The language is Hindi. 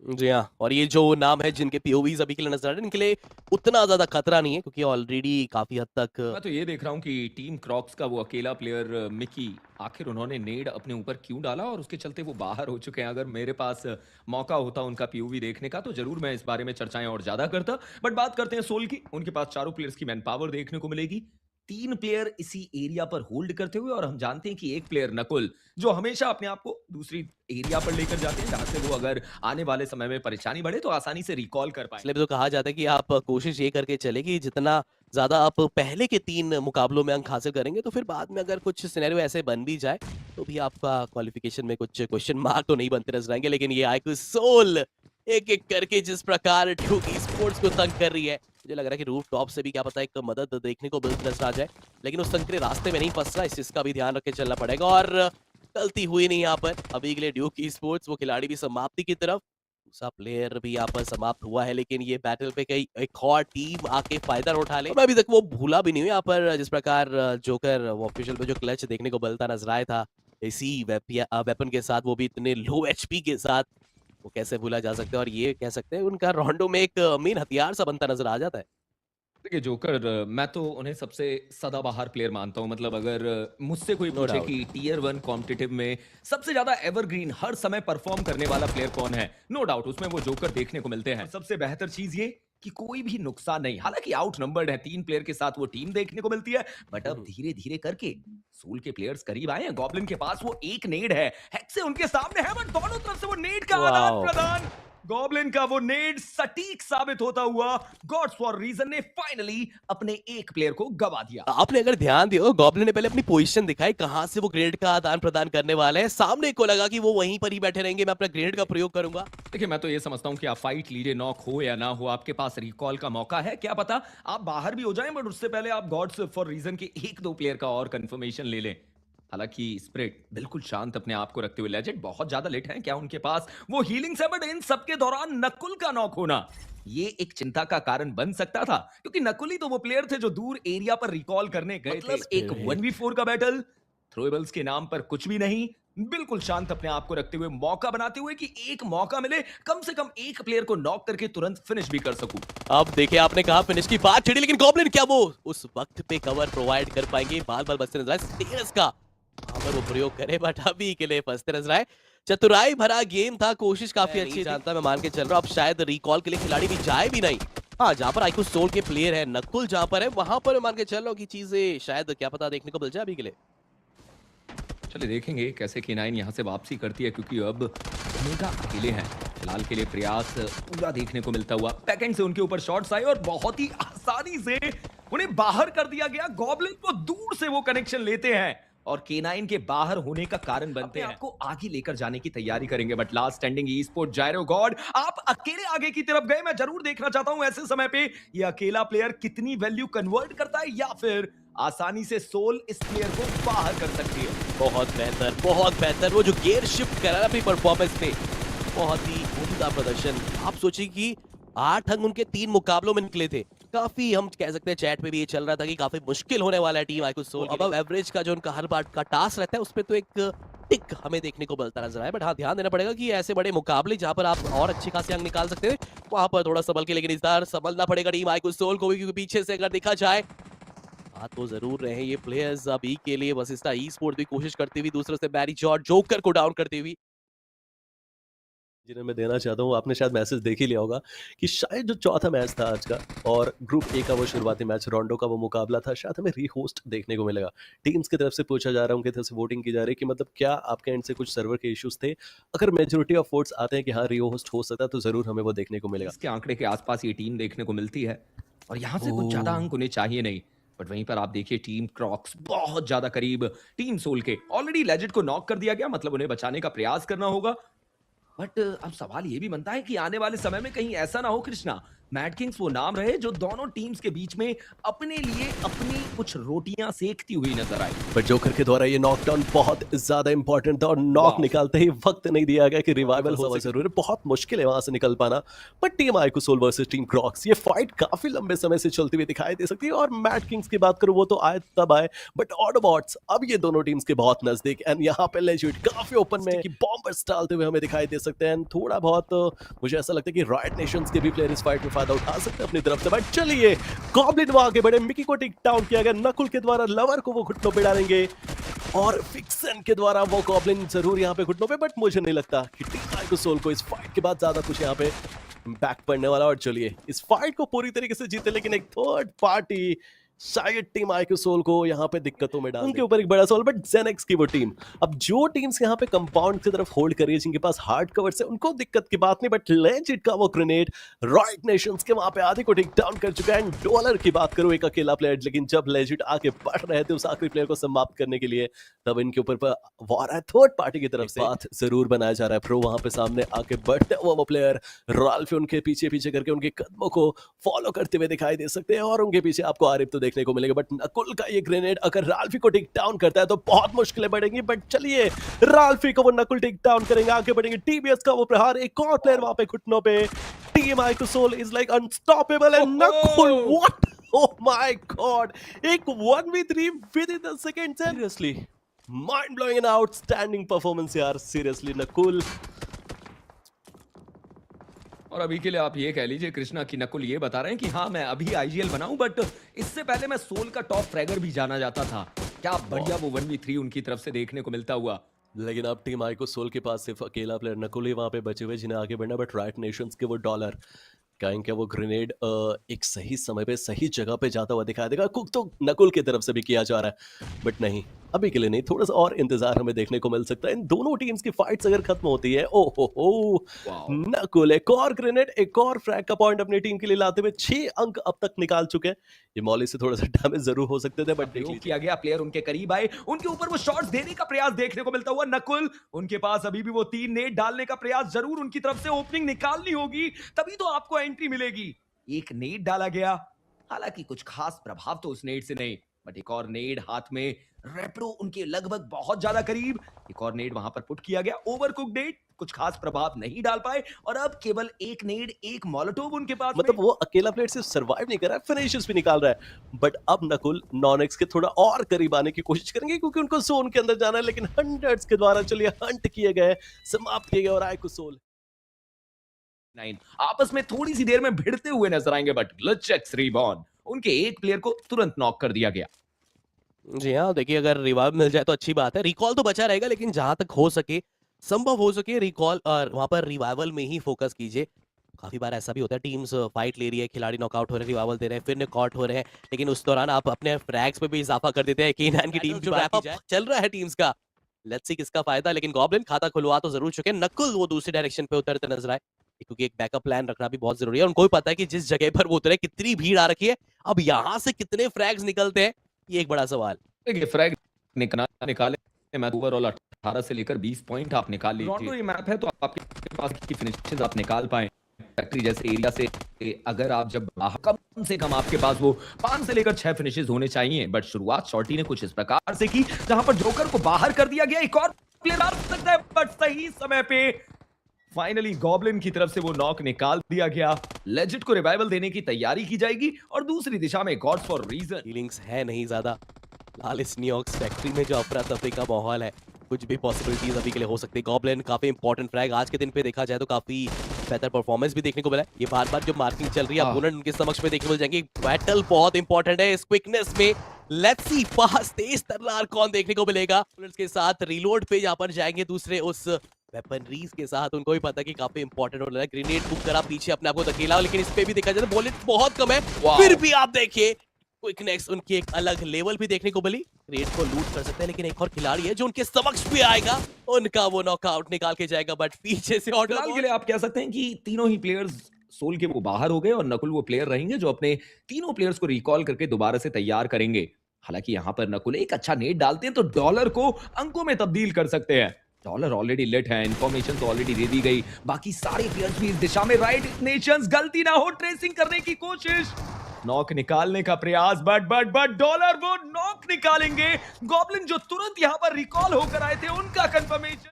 जी हाँ, और ये जो नाम है जिनके पीओवीज़ अभी के लिए नज़र आ रहे हैं, इनके लिए उतना ज़्यादा खतरा नहीं है क्योंकि ऑलरेडी काफ़ी हद तक मैं तो ये देख रहा हूँ कि टीम क्रॉक्स का वो अकेला प्लेयर मिकी, आखिर उन्होंने नेड अपने ऊपर क्यों डाला और उसके चलते वो बाहर हो चुके हैं। अगर मेरे पास मौका होता उनका पीओवी देखने का तो ज़रूर मैं इस बारे में चर्चाएँ और ज़्यादा करता। बट बात करते हैं सोल की, उनके पास चारों प्लेयर्स की मैन पावर देखने को मिलेगी। 3 प्लेयर इसी एरिया पर होल्ड करते हुए और हम जानते हैं कि एक प्लेयर नकुल, जो हमेशा अपने आप को दूसरी एरिया पर लेकर जाते हैं, जहाँ से वो अगर आने वाले समय में परेशानी बढ़े तो आसानी से रिकॉल कर पाएँ। इसलिए भी तो कहा जाता है कि आप कोशिश ये करके चलें कि जितना ज़्यादा आप पहले के 3 मुकाबलों में अंक हासिल करेंगे, तो फिर बाद में अगर कुछ सिनेरियो ऐसे बन भी जाए, तो भी आपका क्वालिफ़िकेशन में कुछ क्वेश्चन मार्क तो नहीं बनते नज़र आएँगे। लेकिन ये आईक्यू सोल एक-एक करके जिस प्रकार ड्यूक ई-स्पोर्ट्स को तंग कर रही है, मुझे लग रहा है कि रूफ टॉप से भी क्या पता एक मदद देखने को मिल नज़र आ जाए। लेकिन उस संकरे रास्ते में नहीं फँस रहा, इस चीज़ का भी ध्यान रख के चलना पड़ेगा और गलती हुई नहीं यहाँ पर। अभी के लिए ड्यूक ई-स्पोर्ट्स वो खिलाड़ी भी समाप्ति की तरफ, दूसरा प्लेयर भी यहाँ पर समाप्त हुआ है, लेकिन ये बैटल पे कई एक और टीम आके फ़ायदा ना उठा ले। और मैं अभी तक वो भूला भी नहीं हूँ यहाँ पर जिस प्रकार जोकर वो ऑफिशियल में जो क्लच देखने को मिलता नज़र आया था, इसी वेपन के साथ वो भी इतने लो एचपी के साथ, वो कैसे भूला जा सकता है और ये कह सकते हैं उनका रोंडो में एक मेन हथियार सा बनता नज़र आ जाता है। देखिए जोकर मैं तो उन्हें सबसे सदाबहार प्लेयर मानता हूँ। मतलब अगर मुझसे कोई नो पूछे डाउट। कि टियर 1 कॉम्पिटिटिव में सबसे ज़्यादा एवरग्रीन हर समय परफ़ॉर्म करने वाला प्लेयर कौन है? नो डाउट उसमें वो जोकर देखने को मिलते हैं। और सबसे बेहतर चीज़ ये कि कोई भी नुकसान नहीं। हालाँकि आउटनंबर्ड है 3 प्लेयर के साथ वो टीम देखने को मिलती है। बट हुँ, अब हुँ। धीरे-धीरे करके सोल के प्लेयर्स करीब आए हैं। गॉब्लिन के पास वो एक नेड है। हेक्से उनके सामने है बट दोनों तरफ से वो नेड का वॉव! आदान-प्रदान। गॉब्लिन का वो नेड सटीक साबित होता हुआ गॉड्स फॉर रीजन ने फाइनली अपने एक प्लेयर को गवा दिया। आपने अगर ध्यान दिया हो गॉब्लिन ने पहले अपनी पोजीशन दिखाई कहाँ से वो ग्रेनेड का आदान-प्रदान करने वाले हैं। सामने को लगा कि वो वहीं पर ही बैठे रहेंगे, मैं अपना ग्रेनेड का प्रयोग करूँगा। देखिए मैं तो ये समझता हूँ कि आप फाइट लीजिए, नॉक हो या ना हो, आपके पास रिकॉल का मौका है। क्या पता आप बाहर भी हो जाएं बट उससे पहले आप गॉड्स फॉर रीजन के एक दो प्लेयर का और कंफर्मेशन ले लें। हालांकि स्प्रिट बिल्कुल शांत अपने आप को रखते हुए, लेजेंड बहुत ज्यादा लेट हैं क्या उनके पास वो हीलिंग्स है, बट इन सबके दौरान नकुल का नॉक होना ये एक चिंता का कारण बन सकता था, क्योंकि नकुल ही तो वो प्लेयर थे जो दूर एरिया पर रिकॉल करने गए थे। मतलब एक स्पिरिट 1v4 का बैटल, थ्रोएबल्स के नाम पर कुछ भी नहीं, बिल्कुल शांत अपने आप को रखते हुए, मौका बनाते हुए कि एक मौका मिले कम से कम एक प्लेयर को नॉक करके तुरंत फिनिश भी कर सकूं। अब देखिए आपने कहा फिनिश की बात छिड़ी लेकिन गॉब्लिन क्या वो उस वक्त पे कवर प्रोवाइड कर पाएंगे बाल-बाल बचते नजर आए स्टेयर्स का वहां पर वो प्रयोग करे बट अभी के लिए फंसते नजर आए चतुराई भरा गेम था कोशिश काफी अच्छी जानता मैं मान के चल रहा हूं अब शायद रिकॉल के लिए खिलाड़ी भी जाए भी नहीं हाँ जहां पर आईक्यू सोल के प्लेयर है नकुल जहां पर है वहां पर मैं मान के चल रहा हूँ कि चीजें शायद क्या पता देखने को मिल जाए अभी के लिए चलिए देखेंगे कैसे K9 यहाँ से वापसी करती है, क्योंकि अब ओमेगा अकेले हैं। फिलहाल के लिए प्रयास पूरा देखने को मिलता हुआ, बैकएंड से उनके ऊपर शॉट्स आए और बहुत ही आसानी से उन्हें बाहर कर दिया गया। गॉब्लिन को दूर से वो कनेक्शन लेते हैं और K9 के बाहर होने का कारण बनते हैं। आपको आगे लेकर जाने की तैयारी करेंगे, but last standing e sport gyro god आप अकेले आगे की तरफ गए। मैं जरूर देखना चाहता हूं ऐसे समय पे ये अकेला प्लेयर कितनी वैल्यू कन्वर्ट करता है, या फिर आसानी से सोल इस प्लेयर को बाहर कर सकती है। बहुत बेहतर वो जो गियर शिफ्ट करा ना अपनी परफॉर्मेंस पे बहुत ही उम्दा प्रदर्शन आप सोचिए कि 8 अंक उनके 3 मुकाबलों में निकले थे काफी हम कह सकते हैं चैट पे भी ये चल रहा था कि काफी मुश्किल होने वाला है टीम आईक्यू सोल अब एवरेज का जो उनका हर बार का टास्क रहता है उस पे तो एक टिक हमें देखने को मिलता नजर आया बट हाँ ध्यान देना पड़ेगा कि ऐसे बड़े मुकाबले जहां पर आप और अच्छे खासे अंक निकाल सकते हैं वहां पर थोड़ा संभल के लेकिन इस बार संभलना पड़ेगा टीम आईक्यू सोल को भी क्योंकि पीछे से अगर देखा जाए आ तो जरूर रहे ये प्लेयर्स अभी के लिए वशिष्ठा ई स्पोर्ट भी कोशिश करती हुई दूसरों से बैरी जॉर्ज जोकर को डाउन करती हुई जिन्हें मैं देना चाहता हूँ आपने शायद मैसेज देख ही लिया होगा कि शायद जो चौथा मैच था आज का और ग्रुप ए का वो शुरुआती मैच रोंडो का वो मुकाबला था शायद हमें रीहोस्ट देखने को मिलेगा टीम्स की तरफ से पूछा जा रहा है उनकी तरफ से वोटिंग की जा रही है कि मतलब क्या आपके एंड से कुछ सर्वर के इश्यूज थे अगर मेजोरिटी ऑफ वोट्स आते हैं कि हाँ रीहोस्ट हो सकता है तो जरूर हमें वो देखने को मिलेगा इसके आंकड़े के आसपास ये टीम देखने को मिलती है और यहाँ से कुछ ज्यादा अंक ओह उन्हें चाहिए नहीं। बट वहीं पर आप देखिए टीम क्रॉक्स बहुत ज्यादा करीब, टीम सोल के ऑलरेडी लेजेंड को नॉक कर दिया गया, मतलब उन्हें बचाने का प्रयास करना होगा। बट अब सवाल ये भी बनता है कि आने वाले समय में कहीं ऐसा ना हो कृष्णा मैड किंग्स वो नाम रहे जो दोनों टीम्स के बीच में अपने लिए अपनी कुछ रोटियां सेकती हुई नजर आई। पर जोकर के द्वारा ये नॉकडाउन बहुत ज्यादा इंपॉर्टेंट था और नॉक वाह। निकालते ही वक्त नहीं दिया गया कि रिवाइवल हो समझ सके। जरूर है, बहुत मुश्किल है वहां से निकल पाना। पर टीम आइकोसोल वर्सेस टीम क्रॉक्स, ये फाइट काफी लंबे समय से चलती हुई दिखाई दे सकती है। और मैड किंग्स की बात करूं वो तो आए तब आए, बट ऑटोबॉट्स अब ये दोनों टीम्स के बहुत नजदीक। एंड यहाँ पे लेजिट काफी ओपन में कि बॉम्बर्स डालते हुए हमें दिखाई दे सकते हैं। थोड़ा बहुत मुझे ऐसा लगता है कि राइट नेशंस के भी प्लेयर इस फाइट में फायदा उठा सकते हैं अपनी तरफ से। बट चलिए, गॉब्लिन वहां आगे बढ़े, मिकी को टेक डाउन किया गया, नकुल के द्वारा लवर को वो घुटनों पे डालेंगे और फिक्सन के द्वारा वो गॉब्लिन जरूर यहाँ पे घुटनों पे। बट मुझे नहीं लगता कि टीम आइकोसोल को इस फाइट के बाद ज्यादा कुछ यहाँ पे बैक पड़ने वाला। और चलिए, इस फाइट को पूरी तरीके से जीते, लेकिन एक थर्ड पार्टी शायद टीम आइकोसोल को यहाँ पे दिक्कतों में डाल उनके ऊपर एक बड़ा सवाल। बट जेनेक्स की वो टीम, अब जो टीम्स यहाँ पे कंपाउंड की तरफ होल्ड कर रही है, जिनके पास हार्ड कवर से, उनको दिक्कत की बात नहीं। बट लेजिट का वो ग्रेनेड राइट नेशंस के वहां पे आधे को टेक डाउन कर चुका है। डॉलर की बात करूं, एक अकेला प्लेयर, लेकिन जब लेजिट आगे बढ़ रहे थे उस आखिरी प्लेयर को समाप्त करने के लिए, तब इनके ऊपर वार है थर्ड पार्टी की तरफ से। बात जरूर बनाया जा रहा है, प्रो वहां पे सामने आके बढ़ते हुआ वो प्लेयर राल्फ उनके पीछे पीछे करके उनके कदमों को फॉलो करते हुए दिखाई दे सकते हैं। और उनके पीछे आपको आरिफ तो देखने को मिलेगा। बट नकुल का ये ग्रेनेड अगर राल्फी को टेक डाउन करता है तो बहुत मुश्किलें बढ़ेंगी। बट चलिए, राल्फी को वो नकुल टेक डाउन करेंगे, आगे बढ़ेंगे। टीबीएस का वो प्रहार, एक और प्लेयर वहां पे घुटनों पे। टीम आइकोसोल is like unstoppable and Nakul, what, oh my god, एक 1v3 with in the second. Seriously mind blowing and outstanding performance यार, सीरियसली नकुल। और अभी के लिए आप ये कह लीजिए कृष्णा की नकुल ये बता रहे हैं कि हाँ मैं अभी आईजीएल बनाऊं, बट इससे पहले मैं सोल का टॉप फ्रैगर भी जाना जाता था। क्या बढ़िया वो 1v3 उनकी तरफ से देखने को मिलता हुआ। लेकिन अब टीम आइकोसोल के पास सिर्फ अकेला प्लेयर नकुल ही वहां पे बचे हुए जिन्हें आगे बढ़ना। बट राइट नेशंस के वो डॉलर कहेंगे वो ग्रेनेड एक सही समय पे सही जगह पे जाता हुआ दिखाई देगा। कुक तो नकुल की तरफ से भी किया जा रहा है, बट नहीं, अभी के लिए नहीं। थोड़ा सा और इंतजार हमें देखने को मिल सकता है। इन दोनों टीम्स की फाइट्स अगर खत्म होती है, ओ हो, नकुल एक और ग्रेनेड, एक और फ्रैग का पॉइंट अपनी टीम के लिए लाते हुए 6 अंक अब तक निकाल चुके हैं। ये मॉली से थोड़ा सा डैमेज जरूर हो सकते थे, बट देख लीजिए किया गया, प्लेयर उनके करीब आए, उनके ऊपर वो शॉट्स देने का प्रयास देखने को मिलता हुआ। नकुल उनके पास अभी भी वो 3 नेट डालने का प्रयास जरूर उनकी तरफ से ओपनिंग निकालनी होगी, तभी तो आपको एंट्री मिलेगी। एक नेट डाला गया, हालांकि कुछ खास प्रभाव तो उस नेट से नहीं, बट एक और नेट हाथ में, रेप्रो उनके लगभग बहुत ज्यादा करीब। एक और नेट वहां पर पुट किया गया, ओवरकुक नेट, कुछ खास प्रभाव नहीं डाल पाए। और अब केवल एक नेट, एक मोलोटोव उनके पास, मतलब वो अकेला प्लेयर सिर्फ सर्वाइव नहीं कर रहा है, फिनिशेस भी निकाल रहा है। बट अब नकुल नॉन-एक्स के थोड़ा और करीब आने की कोशिश करेंगे, क्योंकि उनको जोन के अंदर जाना है। लेकिन हंटर्स के द्वारा चलिए हंट किए गए, समाप्त किए गए, और आइकोसोल आपस में थोड़ी सी देर में भिड़ते हुए नजर आएंगे। बट ग्लिचेक्स रिबॉर्न, उनके एक प्लेयर को तुरंत नॉक कर दिया गया। जी हाँ, देखिए अगर रिवाइव मिल जाए तो अच्छी बात है। रिकॉल तो बचा रहेगा, लेकिन जहां तक हो सके, संभव हो सके, रिकॉल और वहां पर रिवाइवल में ही फोकस कीजिए। काफी बार ऐसा भी होता है, टीम्स फाइट ले रही है, खिलाड़ी नॉकआउट हो रहे हैं, रिवाइवल दे रहे हैं, फिर नॉकआउट हो रहे हैं, लेकिन उस दौरान आप अपने फ्रैग्स पे भी इजाफा कर देते हैं। K9 की टीम जो रैप अप चल रहा है टीम्स का, लेट्स सी किसका फायदा। लेकिन गॉब्लिन खाता खुलवा तो जरूर चुके हैं। नकुल वो दूसरी डायरेक्शन पे उतरते नजर आए, क्योंकि एक बैकअप प्लान रखना भी बहुत जरूरी है। उनको भी पता है कि जिस जगह पर वो उतरे कितनी भीड़ आ रखी है, अब यहाँ से कितने फ्रैग्स निकलते हैं, ये एक बड़ा सवाल। देखिए फ्रैग निकाले, मैं ओवरऑल 18 से लेकर 20 पॉइंट आप निकाल लीजिए। ये मैप है तो आपके पास की फिनिशेस आप निकाल पाए। फैक्ट्री जैसे एरिया से अगर आप जब कम से कम आपके पास वो 5 से लेकर 6 फिनिशेस होने चाहिए। बट शुरुआत शॉर्टी ने कुछ इस प्रकार से की, जहां पर जोकर को बाहर कर दिया गया। एक और प्लेयर आ सकता है, बट सही समय पे फाइनली गॉब्लिन की तरफ से वो नॉक निकाल दिया गया। लेजिट को रिवाइवल देने की तैयारी की जाएगी, और दूसरी दिशा में गॉड्स फॉर रीजन। फीलिंग्स है नहीं ज्यादा लाल इस न्यूयॉर्क फैक्ट्री में, जो अफरा तफरी का माहौल है, कुछ भी पॉसिबिलिटीज अभी के लिए हो सकती है। गॉब्लिन काफी इंपॉर्टेंट फ्रैग आज के दिन पे देखा जाए तो काफी बेहतर परफॉर्मेंस भी देखने को मिला है। ये बार बार जो मार्किंग चल रही है अपोनेंट उनके समक्ष में देखने को मिल जाएंगे। बैटल बहुत इंपॉर्टेंट है इस क्विकनेस में। लेट्स सी फास्ट तेज तलवार कौन देखने को मिलेगा। अपोनेंट्स के साथ रीलोड पे यहाँ पर जाएंगे दूसरे उस वेपनरीज के साथ। उनको भी पता है कि काफी इंपॉर्टेंट होने लगा। ग्रेनेड बुक करा पीछे अपने आप को धकेला, लेकिन इस पे भी देखा जाए तो बुलेट बहुत कम है। फिर भी आप देखिए क्विकनेस उनकी एक अलग लेवल भी देखने को मिली। रेड को लूट कर सकते हैं, लेकिन एक और खिलाड़ी है जो उनके समक्ष भी आएगा, उनका वो नॉकआउट निकाल के जाएगा। बट पीछे से ऑर्डर के लिए आप कह सकते हैं कि तीनों ही प्लेयर्स सोल के वो बाहर हो गए, और नकुल वो प्लेयर रहेंगे जो अपने तीनों प्लेयर्स को रिकॉल करके दोबारा से तैयार करेंगे। हालांकि यहाँ पर नकुल एक अच्छा नेट डालते हैं तो डॉलर को अंकों में तब्दील कर सकते हैं। डॉलर ऑलरेडी लेट है, इंफॉर्मेशन तो ऑलरेडी दे दी गई, बाकी सारे प्लेयर्स भी इस दिशा में राइट नेशंस, गलती ना हो, ट्रेसिंग करने की कोशिश, नॉक निकालने का प्रयास, बट डॉलर वो नॉक निकालेंगे। गॉब्लिन जो तुरंत यहां पर रिकॉल होकर आए थे, उनका कंफर्मेशन